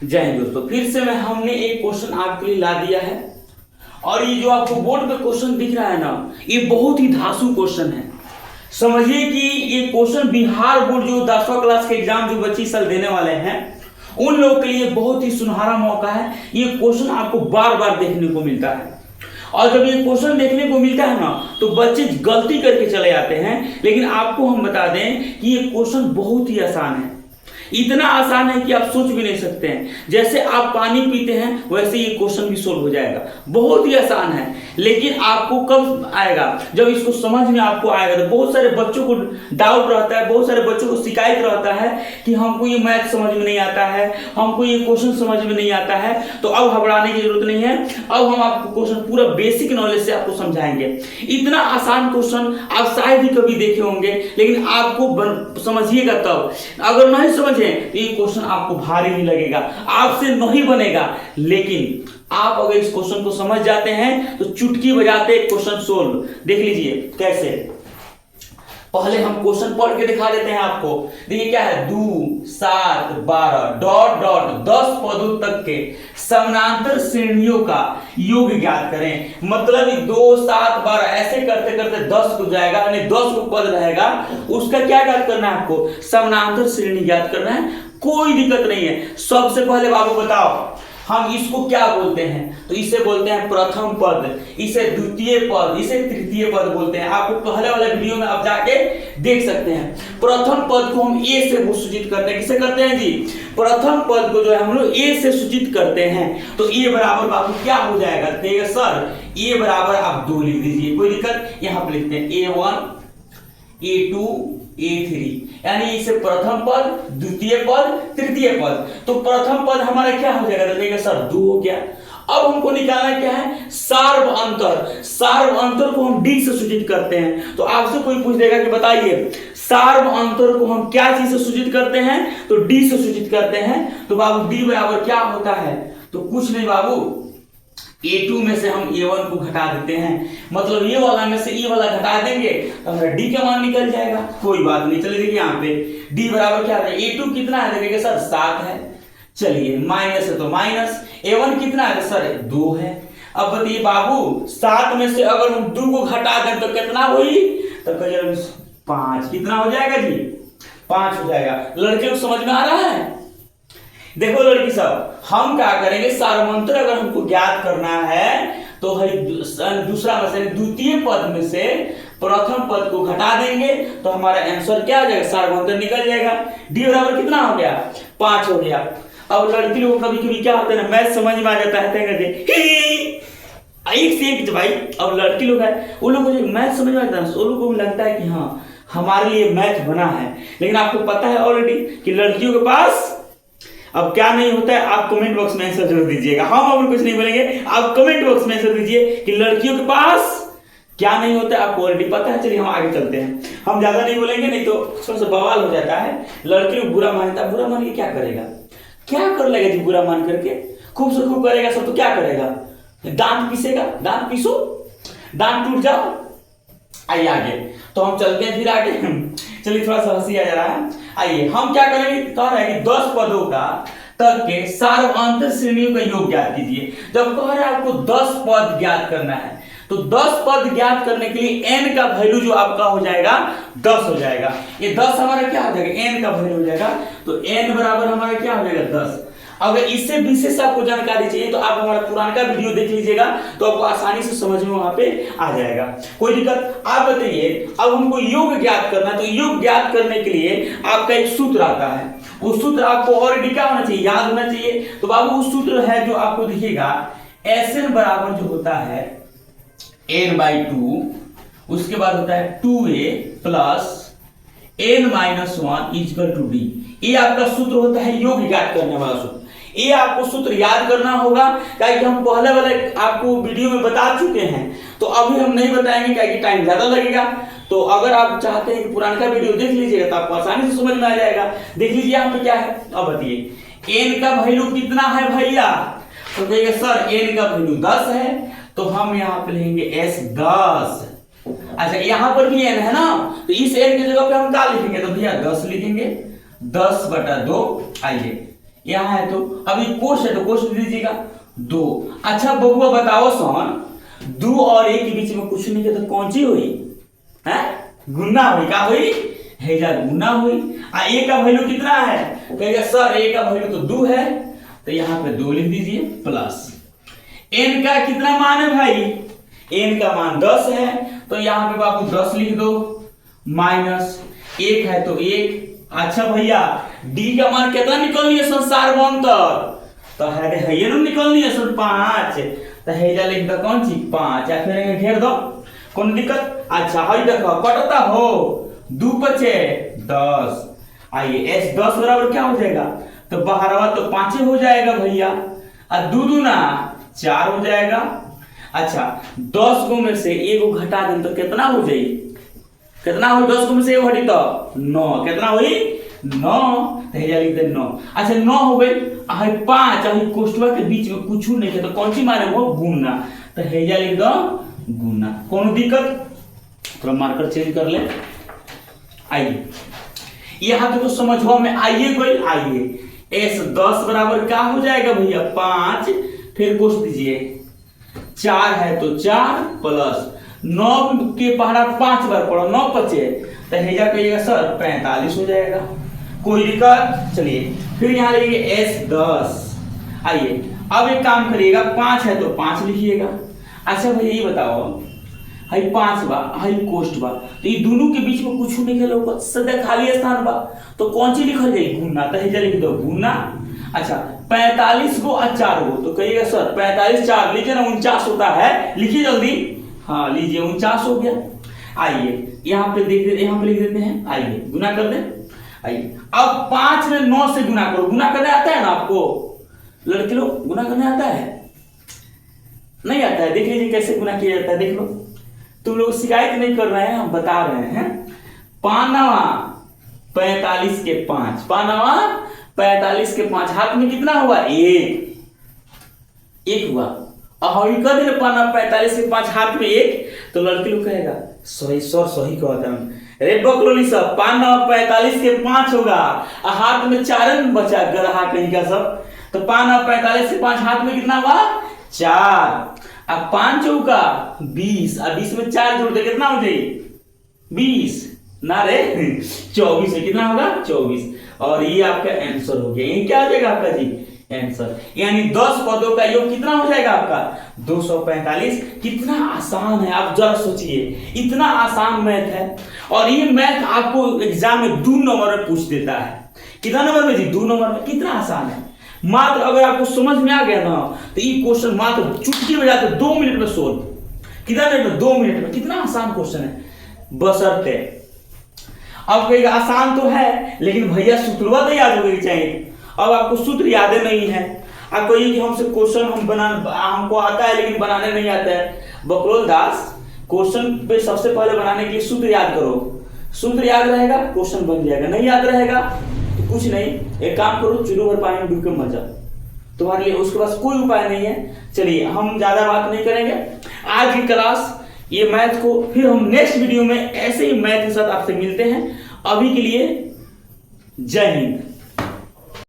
जय हिंद दोस्तों, फिर से हमने एक क्वेश्चन आपके लिए ला दिया है। और ये जो आपको बोर्ड पे क्वेश्चन दिख रहा है ना, ये बहुत ही धांसू क्वेश्चन है। समझिए कि ये क्वेश्चन बिहार बोर्ड जो 10वीं क्लास के एग्जाम जो बच्चे साल देने वाले हैं उन लोगों के लिए बहुत ही सुनहरा मौका है। ये क्वेश्चन आपको बार बार देखने को मिलता है, और जब ये क्वेश्चन देखने को मिलता है ना तो बच्चे गलती करके चले जाते हैं। लेकिन आपको हम बता दें कि ये क्वेश्चन बहुत ही आसान है, इतना आसान है कि आप सोच भी नहीं सकते हैं। जैसे आप पानी पीते हैं वैसे ये क्वेश्चन भी सोल्व हो जाएगा। बहुत ही आसान है, लेकिन आपको कब आएगा? जब इसको समझ में आपको आएगा। तो बहुत सारे बच्चों को डाउट रहता है, बहुत सारे बच्चों को शिकायत रहता है कि हमको ये मैथ समझ में नहीं आता है, हमको ये क्वेश्चन समझ में नहीं आता है। तो अब घबराने की जरूरत नहीं है, अब हम आपको क्वेश्चन पूरा बेसिक नॉलेज से आपको समझाएंगे। इतना आसान क्वेश्चन आप शायद ही कभी देखे होंगे, लेकिन आपको समझिएगा तब। अगर नहीं समझ तो ये क्वेश्चन आपको भारी नहीं लगेगा, आपसे नहीं बनेगा। लेकिन आप अगर इस क्वेश्चन को समझ जाते हैं तो चुटकी बजाते क्वेश्चन सोल्व। देख लीजिए कैसे। पहले हम क्वेश्चन पढ़ के दिखा देते हैं आपको। देखिए क्या है, 2, 7, 12 डॉट डॉट 10 पदों तक के समानांतर श्रेणियों का योग ज्ञात करें। मतलब 2, 7, 12 ऐसे करते करते 10 को जाएगा, यानी 10 को पद रहेगा, उसका क्या ज्ञात करना है आपको? समानांतर श्रेणी ज्ञात करना है। कोई दिक्कत नहीं है। सबसे पहले बाबू बताओ हम इसको क्या बोलते हैं? तो इसे बोलते हैं प्रथम पद, इसे द्वितीय पद, इसे तृतीय पद बोलते हैं। आपको पहले वाले वीडियो में आप जाके देख सकते हैं। प्रथम पद को हम ए से सूचित करते हैं। किसे करते हैं जी? प्रथम पद को जो है हम लोग ए से सूचित करते हैं। तो ए बराबर बाबू क्या हो जाएगा? देखिए सर, ए बराबर आप 2 लिख दीजिए, कोई दिक्कत। यहां पर लिखते हैं A1 A2 A3, यानी इसे प्रथम पद, द्वितीय पद, तृतीय पद। तो प्रथम पद हमारा क्या हो जाएगा? देखिए सर 2 हो गया। अब हमको निकालना क्या है? सार्व अंतर। सार्व अंतर को हम डी से सूचित करते हैं। तो आपसे कोई पूछ देगा कि बताइए सार्व अंतर को हम क्या चीज से सूचित करते हैं? तो डी से सूचित करते हैं। तो बाबू डी बराबर क्या होता है? तो कुछ नहीं बाबू, A2 में से हम A1 को घटा देते हैं। मतलब ये वाला में से ये वाला घटा देंगे तो हमारा D का मान निकल जाएगा। कोई बात नहीं। चलिए देखिए यहाँ पे D बराबर क्या है? A2 कितना है? देखिए सर 7 है। चलिए माइनस है तो माइनस। A1 कितना है? सर 2 है। अब बताइए बाबू 7 में से अगर हम 2 को घटा दें तो कितना हुई? तो 5। कितना हो जाएगा जी? 5 हो जाएगा। लड़के को समझ में आ रहा है? देखो लड़की साहब, हम क्या करेंगे? सार्वमंत्र अगर हमको ज्ञात करना है तो दूसरा में से द्वितीय पद में से प्रथम पद को घटा देंगे तो हमारा आंसर क्या हो जाएगा? सार्वमंत्र निकल जाएगा। डी बराबर कितना हो गया? 5 हो गया। अब लड़की लोग कभी कभी क्या होता है ना, मैथ समझ में आ जाता है एक से एक भाई। अब लड़की लोग है, उन लोगों को मैथ समझ में आता है, उन लोगों को लगता है कि हाँ हमारे लिए मैथ बना है। लेकिन आपको पता है ऑलरेडी कि लड़कियों के पास अब क्या नहीं होता है। आप कमेंट बॉक्स में आंसर जरूर दीजिएगा। हम अब कुछ नहीं बोलेंगे, आप कमेंट बॉक्स में आंसर दीजिए कि लड़कियों के पास क्या नहीं होता है। आपको ऑलरेडी पता है। चलिए हम आगे चलते हैं। हम ज्यादा नहीं बोलेंगे, नहीं तो थोड़ा सा बवाल हो जाता है। लड़की को बुरा मानता है, बुरा मान के क्या करेगा? क्या कर लेगा जी बुरा मान करके? खूब से खूब करेगा सब तो क्या करेगा? दांत पीसेगा। दांत पीसो, दांत टूट जाओ। आइए आगे तो हम चलते हैं फिर आगे। चलिए थोड़ा सा हंसी आ जा रहा है। आइए हम क्या करेंगे? कह रहे हैं कि 10 पदों का तक के सार्वअंतर श्रेणियों का योग ज्ञात कीजिए। जब कह रहे हैं आपको 10 पद ज्ञात करना है तो 10 पद ज्ञात करने के लिए n का वैल्यू जो आपका हो जाएगा 10 हो जाएगा। ये 10 हमारा क्या हो जाएगा? n का वैल्यू हो जाएगा। तो n बराबर हमारा क्या हो जाएगा? 10। अगर इससे विशेष आपको जानकारी चाहिए तो आप हमारा पुराना वीडियो देख लीजिएगा, तो आपको आसानी से समझ में वहां पे आ जाएगा। कोई दिक्कत? आप बताइए अब हमको योग ज्ञात करना है। तो योग ज्ञात करने के लिए आपका एक सूत्र आता है। वो सूत्र आपको ऑलरेडी क्या होना चाहिए? याद होना चाहिए। तो बाबू वो सूत्र है जो आपको दिखेगा, SN बराबर जो होता है n/2, उसके बाद होता है 2a प्लस n-1 = d। ये आपका सूत्र होता है योग ज्ञात करने वाला सूत्र। ये आपको सूत्र याद करना होगा, क्योंकि हम पहले वाले आपको वीडियो में बता चुके हैं। तो अभी हम नहीं बताएंगे क्योंकि टाइम ज्यादा लगेगा। तो अगर आप चाहते हैं कि पुराना वीडियो देख लीजिएगा तो आपको आसानी से समझ में आ जाएगा। देख लीजिए यहाँ पे क्या है। अब बताइए n का वैल्यू कितना है भैया? तो कहिएगा सर n का वैल्यू 10 है। तो हम यहाँ पे लेंगे S 10। अच्छा यहाँ पर भी n है ना, तो इस n की जगह पे हम क्या लिखेंगे? तो भैया 10 लिखेंगे। 10/2। आइए यहाँ है तो अभी कोष है तो कोष दे दीजिएगा 2। अच्छा बबुआ बताओ सन 2 और 1 के बीच में कुछ नहीं किया तो कौन सी हुई है? गुना हुई। क्या हुई? हेजा गुना हुई। आ ए का वैल्यू कितना है? कहेगा सर ए का वैल्यू तो 2 है, तो यहाँ पे 2 लिख दीजिए प्लस n का कितना मान है भाई? n का मान 10 है, तो यहाँ पे बाबू 10 लिख दो माइनस 1 है तो 1। अच्छा भैया d का मान कितना निकलनी है संसार अंतर? तो है ये निकलनी है सर 5, तो हेजा लिख दो कौन सी 5 या फिर घेर दो, कौन दिक्कत? अच्छा हाई देखो कटता हो 2 बचे 10। आइए s 10 बराबर क्या हो जाएगा? तो बाहरवा तो 5 हो जाएगा भैया, और 2 दूना 4 हो जाएगा। अच्छा 10 को में से 1 को घटा दें तो कितना हो जाए? कितना हो? 10 को में से 1 घटी तो 9। कितना हुई? 9। तो हेजा लिख दे 9। अच्छा 9 हो गई। हाई 5 और कोष्ठवा के बीच में कुछ नहीं है तो कौन सी माने वो? गुना। तो हेजा लिख दो गुना। कौन दिक्कत? थोड़ा मार्कर चेंज कर ले। आइए यहाँ तो समझवा में आइए कोई। आइए s 10 बराबर क्या हो जाएगा भैया? 5, फिर कोष दीजिए 4 है तो 4 प्लस 9 के पहाड़ा 5 बार पढ़ो 9 बचे, तो हेजा कहिएगा सर 45 हो जाएगा। कोई दिक्कत? चलिए फिर यहाँ लिखिए s 10। आइए अब एक काम करिएगा 5 है तो 5 लिखिएगा। अच्छा भैया ये बताओ हाई 5 बा हाई कोष्ट बा, तो ये दोनों के बीच में कुछ नहीं खेलो सदा खाली स्थान बा, तो कौन सी लिखल जाए? गुना। तो हेजा लिख दो गुना। अच्छा 45 को और 4 को, तो कहिएगा सर 45 4 लीजिए ना 49 होता है, लिखिए जल्दी। हाँ लीजिए 49 हो गया। आइए यहाँ पे देख देते, यहाँ पे लिख देते हैं। आइए गुना कर दे। आइए अब 5 में 9 से गुना करो। गुना करने आता है ना आपको लड़के लोग? गुना करने आता है? नहीं आता है? देख लीजिए कैसे गुना किया जाता है, देख लो। तुम लोग शिकायत नहीं कर रहे हैं, हम बता रहे हैं। 5 45 के 5, 5 45 के 5, हाथ में कितना हुआ? 1 हुआ। और कर दे 5 45 के 5 हाथ में 1, तो लड़के लोग कहेगा सही सर सही कहता हूँ। अरे बकलोली सब 5 45 के 5 होगा और हाथ में 4 बचा गधा कहीं का सब, तो 5 45 के 5 हाथ में कितना हुआ? 4। अब 5 चौका 20, अब 20 में 4 जोड़ दे कितना हो जाए? 20 ना रे 24 है। कितना होगा? 24। और ये आपका आंसर हो गया। ये क्या हो जाएगा आपका जी? आंसर। यानी 10 पदों का योग कितना हो जाएगा आपका? 245। कितना आसान है आप जरा सोचिए, इतना आसान मैथ है। और ये मैथ आपको एग्जाम में 2 नंबर में पूछ देता है। कितना नंबर में जी? 2 नंबर में। कितना आसान है। मात्र अगर आपको समझ में आ गया ना तो ये क्वेश्चन मात्र चुटकी बजाते 2 मिनट में सोल्व। कितना मिनट में? 2 मिनट में। कितना आसान क्वेश्चन है, बशर्ते अब कहेगा आसान तो है लेकिन भैया सूत्रवा तो याद होना चाहिए। अब आपको सूत्र याद नहीं है, आपको ये कि हमसे क्वेश्चन हमको आता है लेकिन बनाने नहीं आता है। बकरोल दास क्वेश्चन पे सबसे पहले बनाने के लिए सूत्र याद करो। सूत्र याद रहेगा क्वेश्चन बन जाएगा, नहीं याद रहेगा तो कुछ नहीं। एक काम करो, चूल्हे भर पानी में डूब के मर जाओ, तुम्हारे लिए उसके पास कोई उपाय नहीं है। चलिए हम ज्यादा बात नहीं करेंगे आज की क्लास ये मैथ को, फिर हम नेक्स्ट वीडियो में ऐसे ही मैथ के साथ आपसे मिलते हैं। अभी के लिए जय हिंद।